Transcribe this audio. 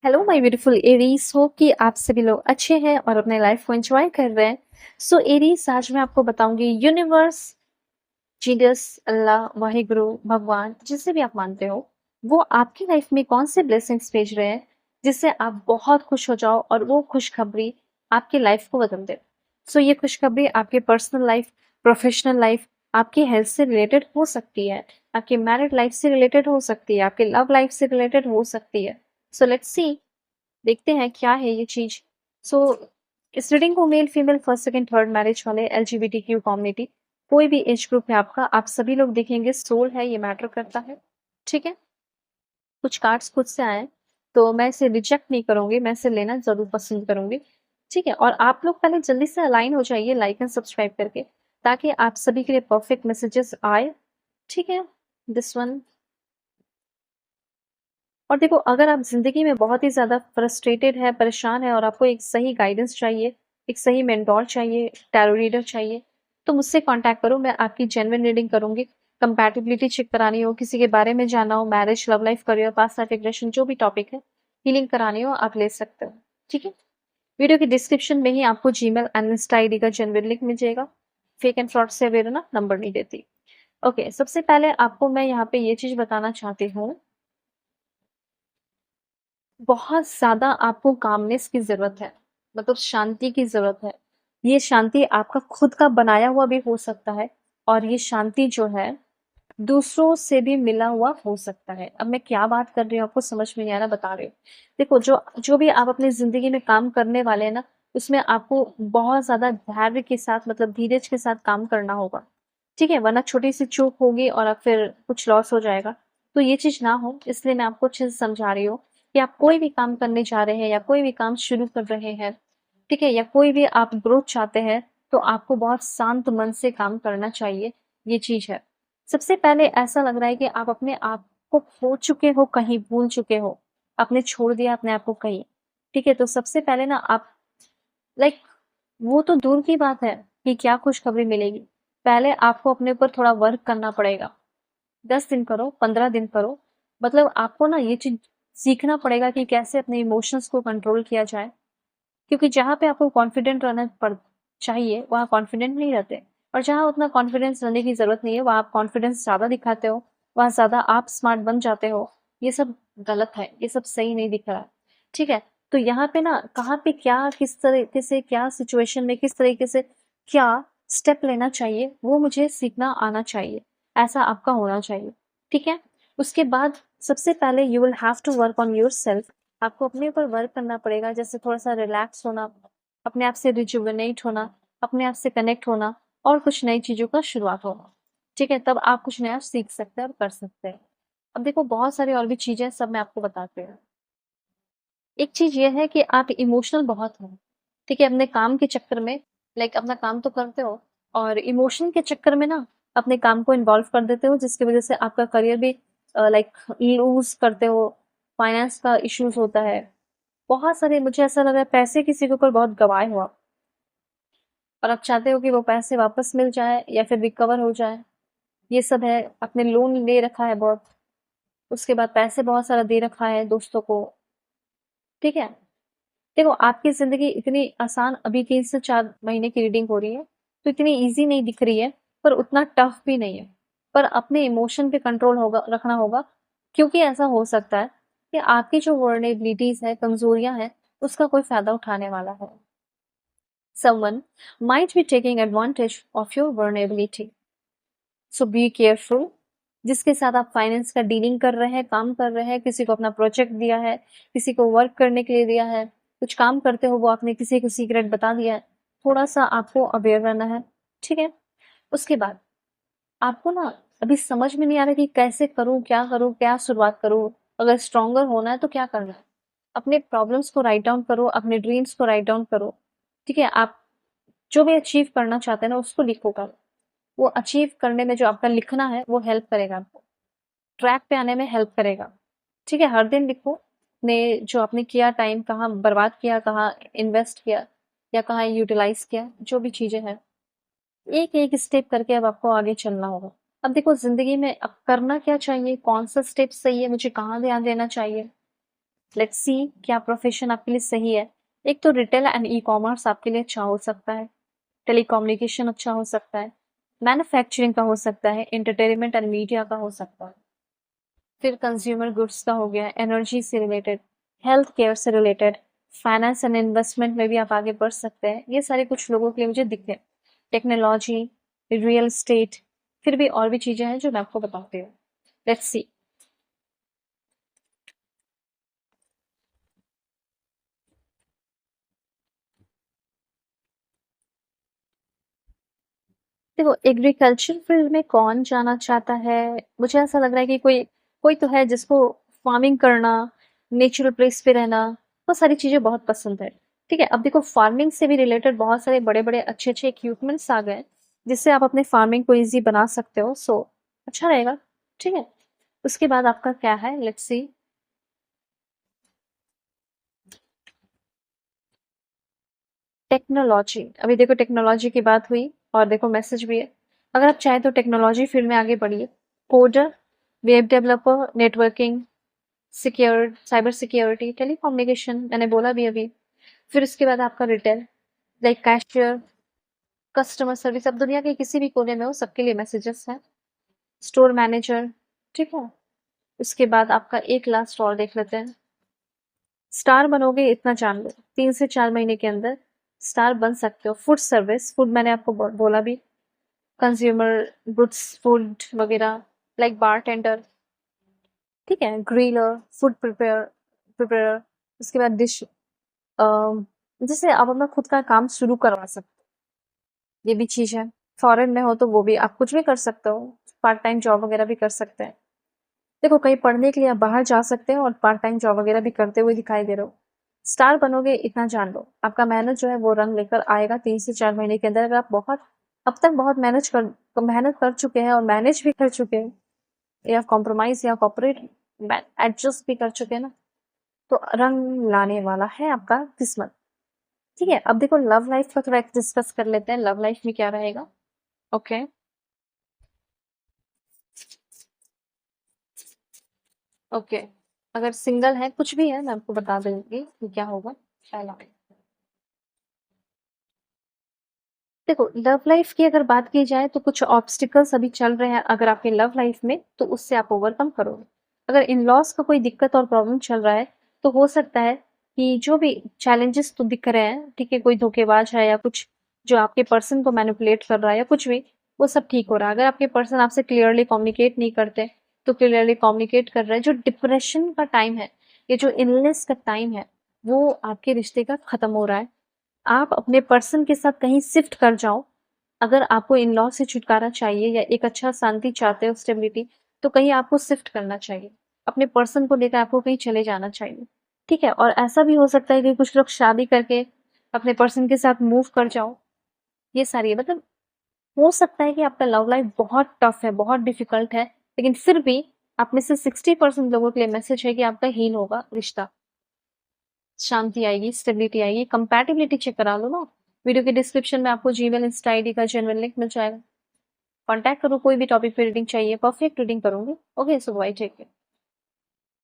Hello my beautiful Aries, hope कि आप सभी लोग अच्छे हैं और अपने लाइफ को एंजॉय कर रहे हैं। सो एरीज, आज मैं आपको बताऊंगी यूनिवर्स, जीसस, अल्लाह, वाहिगुरु, भगवान, जिसे भी आप मानते हो, वो आपकी लाइफ में कौन से ब्लेसिंग्स भेज रहे हैं जिससे आप बहुत खुश हो जाओ और वो खुशखबरी आपकी लाइफ को बदल दे। सो ये खुशखबरी आपके पर्सनल लाइफ, प्रोफेशनल लाइफ, आपकी हेल्थ से रिलेटेड हो सकती है, आपकी मैरिड लाइफ से रिलेटेड हो सकती है, आपके लव लाइफ से रिलेटेड हो सकती है। सो लेट्स सी, देखते हैं क्या है ये चीज। सो इस रीडिंग को male, female, first, second, third marriage वाले, एलजीबीटीक्यू कम्युनिटी, कोई भी एज ग्रुप है आपका, आप सभी लोग देखेंगे। सोल है, ये मैटर करता है। ठीक है, कुछ कार्ड्स खुद से आए तो मैं इसे रिजेक्ट नहीं करूंगी, मैं इसे लेना जरूर पसंद करूंगी। ठीक है, और आप लोग पहले जल्दी से अलाइन हो जाइए लाइक एंड सब्सक्राइब करके, ताकि आप सभी के लिए परफेक्ट मैसेजेस आए। ठीक है, दिस वन। और देखो, अगर आप ज़िंदगी में बहुत ही ज़्यादा फ्रस्ट्रेटेड है, परेशान है और आपको एक सही गाइडेंस चाहिए, एक सही मेंटोर चाहिए, टैरो रीडर चाहिए, तो मुझसे कॉन्टैक्ट करो, मैं आपकी जेन्युइन रीडिंग करूँगी। कंपैटिबिलिटी चेक करानी हो, किसी के बारे में जानना हो, marriage, love life, career, past life regression, जो भी टॉपिक है, हीलिंग करानी हो, आप ले सकते हो। ठीक है? वीडियो के डिस्क्रिप्शन में ही आपको जीमेल एंड इंस्टा आईडी का जेन्युइन लिंक मिल जाएगा। फेक एंड फ्रॉड से अवेयर रहना, नंबर नहीं देती। ओके, सबसे पहले आपको मैं यहाँ पे ये चीज़ बताना चाहती हूँ, बहुत ज़्यादा आपको कामनेस की ज़रूरत है, मतलब शांति की ज़रूरत है। ये शांति आपका खुद का बनाया हुआ भी हो सकता है, और ये शांति जो है, दूसरों से भी मिला हुआ हो सकता है। अब मैं क्या बात कर रही हूँ आपको समझ में नहीं आ रहा, बता रही हूँ। देखो, जो जो भी आप अपनी ज़िंदगी में काम करने वाले हैं ना, उसमें आपको बहुत ज़्यादा धैर्य के साथ, मतलब धीरज के साथ काम करना होगा। ठीक है? वरना छोटी-सी चूक होगी और अब फिर कुछ लॉस हो जाएगा। तो ये चीज़ ना हो, इसलिए मैं आपको अच्छे से समझा रही हूँ कि आप कोई भी काम करने जा रहे हैं या कोई भी काम शुरू कर रहे हैं, ठीक है? या कोई भी आप ग्रोथ चाहते हैं, तो आपको बहुत शांत मन से काम करना चाहिए, ये चीज़ है। सबसे पहले ऐसा लग रहा है कि आप अपने आप को खो चुके हो, कहीं भूल चुके हो, आपने छोड़ दिया अपने आप को कहीं, ठीक है? तो सबसे पहले ना आप, लाइक, वो तो दूर की बात है कि क्या खुशखबरी मिलेगी, पहले आपको अपने ऊपर थोड़ा वर्क करना पड़ेगा। 10 दिन करो, 15 दिन करो, मतलब आपको ना ये चीज़ सीखना पड़ेगा कि कैसे अपने इमोशंस को कंट्रोल किया जाए। क्योंकि जहाँ पे आपको कॉन्फिडेंट रहना पड़ चाहिए, वहाँ कॉन्फिडेंट नहीं रहते, और जहाँ उतना कॉन्फिडेंस रहने की ज़रूरत नहीं है, वहाँ आप कॉन्फिडेंस ज़्यादा दिखाते हो, वहाँ ज़्यादा आप स्मार्ट बन जाते हो। ये सब गलत है, ये सब सही नहीं दिख रहा है, ठीक है? तो यहाँ पे ना कहाँ पे क्या, किस तरीके से, क्या सिचुएशन में किस तरीके से क्या स्टेप लेना चाहिए, वो मुझे सीखना आना चाहिए, ऐसा आपका होना चाहिए, ठीक है? उसके बाद सबसे पहले you will have to work on yourself. आपको अपने ऊपर वर्क करना पड़ेगा, जैसे थोड़ा-सा रिलैक्स होना, अपने आप से रिजुवेनेट होना, अपने आप से कनेक्ट होना, और कुछ नई चीज़ों का शुरुआत होना। ठीक है? तब आप कुछ नया सीख सकते हैं और कर सकते हैं। अब देखो, बहुत सारी और भी चीज़ें हैं, सब मैं आपको बताती हूँ। एक चीज़ ये है कि आप इमोशनल बहुत हो, ठीक है? अपने काम के चक्कर में, लाइक, अपना काम तो करते हो और इमोशन के चक्कर में ना अपने काम को इन्वॉल्व कर देते हो, जिसकी वज़ह से आपका करियर भी लाइक लूज़ करते हो, फाइनेंस का इश्यूज़ होता है। बहुत सारे, मुझे ऐसा लग रहा है, पैसे किसी के ऊपर बहुत गँवाए हो आप, और आप चाहते हो कि वो पैसे वापस मिल जाए या फिर रिकवर हो जाए। ये सब है, आपने लोन ले रखा है बहुत, उसके बाद पैसे बहुत सारा दे रखा है दोस्तों को, ठीक है? देखो, आपकी ज़िंदगी इतनी आसान, अभी 3 से 4 महीने की रीडिंग हो रही है, तो इतनी ईज़ी नहीं दिख रही है, पर उतना टफ भी नहीं है। पर अपने इमोशन पे कंट्रोल होगा, रखना होगा, क्योंकि ऐसा हो सकता है कि आपकी जो वल्नरेबिलिटीज़ हैं, कमज़ोरियाँ हैं, उसका कोई फ़ायदा उठाने वाला है। Someone might be taking advantage of your vulnerability. So be careful. जिसके साथ आप फाइनेंस का डीलिंग कर रहे हैं, काम कर रहे हैं, किसी को अपना प्रोजेक्ट दिया है, किसी को वर्क करने के लिए दिया है, कुछ काम करते हो, वो आपने किसी को सीक्रेट बता दिया है, थोड़ा-सा आपको अवेयर रहना है, ठीक है? उसके बाद आपको ना अभी समझ में नहीं आ रहा कि कैसे करूँ, क्या शुरुआत करूँ? अगर स्ट्रॉन्गर होना है तो क्या करना है? अपने प्रॉब्लम्स को राइट डाउन करो, अपने ड्रीम्स को राइट डाउन करो, ठीक है? आप जो भी अचीव करना चाहते हैं ना, उसको लिखो कर। वो अचीव करने में जो आपका लिखना है, वो हेल्प करेगा आपको। ट्रैक पे आने में हेल्प करेगा। ठीक है? हर दिन लिखो, ने जो आपने किया, टाइम कहाँ बर्बाद किया, कहाँ इन्वेस्ट किया, या कहाँ यूटिलाइज़ किया, जो भी चीज़ें हैं। एक-एक स्टेप करके अब आपको आगे चलना होगा। अब देखो, ज़िंदगी में अब करना क्या चाहिए, कौन-सा स्टेप सही है, मुझे कहाँ ध्यान देना चाहिए, लेट्स सी क्या प्रोफेशन आपके लिए सही है। एक तो रिटेल एंड ई-कॉमर्स आपके लिए अच्छा हो सकता है, टेलीकम्युनिकेशन अच्छा हो सकता है, मैन्युफैक्चरिंग का हो सकता है, एंटरटेनमेंट एंड मीडिया का हो सकता है। फिर कंज्यूमर गुड्स का हो गया, एनर्जी से रिलेटेड, हेल्थ केयर से रिलेटेड, फाइनेंस एंड इन्वेस्टमेंट में भी आप आगे बढ़ सकते हैं। ये सारे कुछ लोगों के लिए मुझे दिखे। टेक्नोलॉजी, रियल एस्टेट, फिर भी और भी चीजें हैं जो मैं आपको बताती हूँ। Let's see. देखो, एग्रीकल्चर फील्ड में कौन जाना चाहता है? मुझे ऐसा लग रहा है कि कोई कोई तो है जिसको फार्मिंग करना, नेचुरल प्लेस पे रहना, वो सारी चीजें बहुत पसंद है। ठीक है, अब देखो फार्मिंग से भी रिलेटेड बहुत सारे बड़े बड़े अच्छे अच्छे इक्विपमेंट्स आ गए हैं, जिससे आप अपने फार्मिंग को इजी बना सकते हो। सो अच्छा रहेगा। ठीक है, उसके बाद आपका क्या है, लेट्स सी। टेक्नोलॉजी, अभी देखो टेक्नोलॉजी की बात हुई और देखो मैसेज भी है। अगर आप चाहें तो टेक्नोलॉजी फील्ड में आगे बढ़िए। Coder, web developer, networking, secure cyber security, telecommunication मैंने बोला भी अभी। फिर उसके बाद आपका retail, like cashier, customer service, अब दुनिया के किसी भी कोने में हो सबके लिए मैसेजेस हैं। स्टोर मैनेजर, ठीक है। उसके बाद आपका एक लास्ट और देख लेते हैं। स्टार बनोगे इतना जान लो, 3 से 4 महीने के अंदर स्टार बन सकते हो। फूड सर्विस, फूड मैंने आपको बोला भी, कंज्यूमर गुड्स, फूड वगैरह, लाइक बार टेंडर, ठीक है, ग्रिलर, फूड प्रिपेयर। उसके बाद डिश, जैसे आप अपना खुद का काम शुरू करवा सकते हो, ये भी चीज है। फॉरेन में हो तो वो भी आप कुछ भी कर सकते हो, पार्ट टाइम जॉब वगैरह भी कर सकते हैं। देखो, कहीं पढ़ने के लिए आप बाहर जा सकते हो और पार्ट टाइम जॉब वगैरह भी करते हुए दिखाई दे रहे हो। स्टार बनोगे इतना जान लो, आपका मेहनत जो है वो रंग लेकर आएगा 3 से 4 महीने के अंदर। अगर आप बहुत अब तक बहुत मेहनत कर चुके हैं और मैनेज भी कर चुके हैं, या कॉम्प्रोमाइज या कॉपरेट एडजस्ट भी कर चुके हैं ना, तो रंग लाने वाला है आपका किस्मत। ठीक है, अब देखो लव लाइफ का थोड़ा डिस्कस कर लेते हैं, लव लाइफ में क्या रहेगा। Okay, okay. अगर सिंगल है, कुछ भी है, मैं आपको बता दूंगी कि क्या होगा। पहला, देखो लव लाइफ की अगर बात की जाए तो कुछ ऑब्स्टिकल्स अभी चल रहे हैं अगर आपके लव लाइफ में, तो उससे आप ओवरकम करोगे। अगर इन लॉस का कोई दिक्कत और प्रॉब्लम चल रहा है, तो हो सकता है कि जो भी चैलेंजेस तो दिख रहे हैं, ठीक है, कोई धोखेबाज है या कुछ जो आपके पर्सन को मैनिपुलेट कर रहा है या कुछ भी, वो सब ठीक हो रहा है। अगर आपके पर्सन आपसे क्लियरली कम्युनिकेट नहीं करते, तो क्लियरली कम्युनिकेट कर रहे हैं, जो डिप्रेशन का टाइम है, ये जो इलनेस का टाइम है, वो आपके रिश्ते का खत्म हो रहा है। आप अपने पर्सन के साथ कहीं शिफ्ट कर जाओ। अगर आपको इन-लॉ से छुटकारा चाहिए या एक अच्छा शांति चाहते हो, स्टेबिलिटी, तो कहीं आपको शिफ्ट करना चाहिए। अपने पर्सन को लेकर आपको कहीं चले जाना चाहिए। ठीक है? और ऐसा भी हो सकता है कि कुछ लोग शादी करके अपने पर्सन के साथ मूव कर जाओ। ये सारी है, मतलब हो सकता है कि आपका लव लाइफ बहुत टफ है, बहुत डिफिकल्ट है, लेकिन फिर भी आप में से 60% लोगों के लिए मैसेज है कि आपका हील होगा रिश्ता। शांति आएगी, स्टेबिलिटी आएगी। कंपैटिबिलिटी चेक करा लो ना। वीडियो के डिस्क्रिप्शन में आपको जीमेल, इंस्टा आईडी का जेन्युइन लिंक मिल जाएगा। कॉन्टैक्ट करो, कोई भी टॉपिक पे रीडिंग चाहिए, परफेक्ट रीडिंग करूंगी। ओके, सो बाय, टेक केयर।